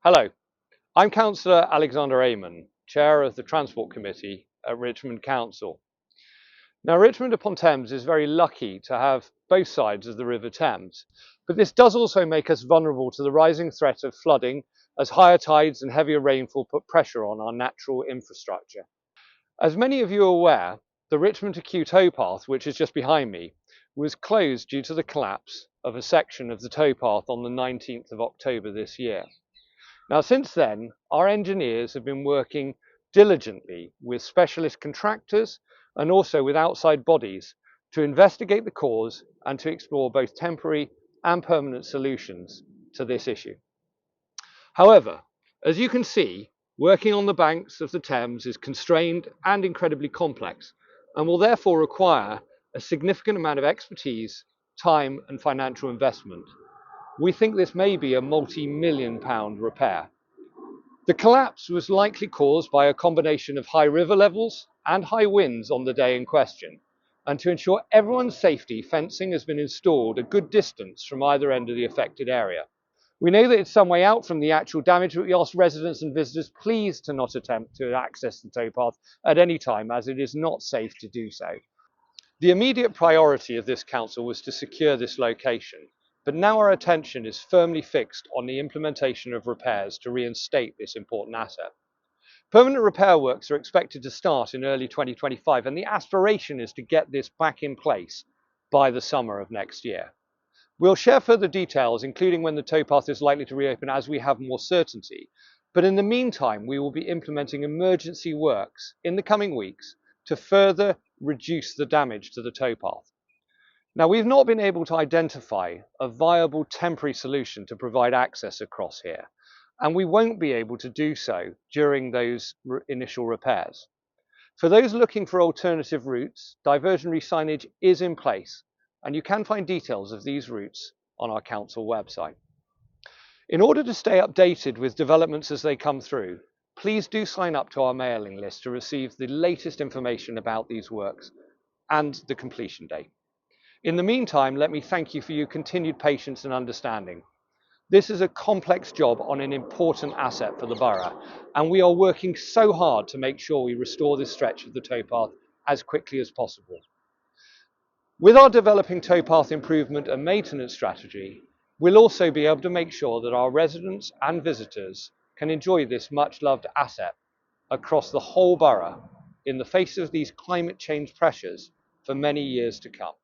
Hello, I'm Councillor Alexander Amon, Chair of the Transport Committee at Richmond Council. Now, Richmond upon Thames is very lucky to have both sides of the River Thames, but this does also make us vulnerable to the rising threat of flooding as higher tides and heavier rainfall put pressure on our natural infrastructure. As many of you are aware, the Richmond to Kew towpath, which is just behind me, was closed due to the collapse of a section of the towpath on the 19th of October this year. Now, since then, our engineers have been working diligently with specialist contractors and also with outside bodies to investigate the cause and to explore both temporary and permanent solutions to this issue. However, as you can see, working on the banks of the Thames is constrained and incredibly complex and will therefore require a significant amount of expertise, time and financial investment. We think this may be a multi-million pound repair. The collapse was likely caused by a combination of high river levels and high winds on the day in question. And to ensure everyone's safety, fencing has been installed a good distance from either end of the affected area. We know that it's some way out from the actual damage, but we ask residents and visitors please to not attempt to access the towpath at any time, as it is not safe to do so. The immediate priority of this council was to secure this location, but now our attention is firmly fixed on the implementation of repairs to reinstate this important asset. Permanent repair works are expected to start in early 2025, and the aspiration is to get this back in place by the summer of next year. We'll share further details, including when the towpath is likely to reopen as we have more certainty. But in the meantime, we will be implementing emergency works in the coming weeks to further reduce the damage to the towpath. Now, we've not been able to identify a viable temporary solution to provide access across here, and we won't be able to do so during those initial repairs. For those looking for alternative routes, diversionary signage is in place, and you can find details of these routes on our council website. In order to stay updated with developments as they come through, please do sign up to our mailing list to receive the latest information about these works and the completion date. In the meantime, let me thank you for your continued patience and understanding. This is a complex job on an important asset for the borough, and we are working so hard to make sure we restore this stretch of the towpath as quickly as possible. With our developing towpath improvement and maintenance strategy, we'll also be able to make sure that our residents and visitors can enjoy this much-loved asset across the whole borough in the face of these climate change pressures for many years to come.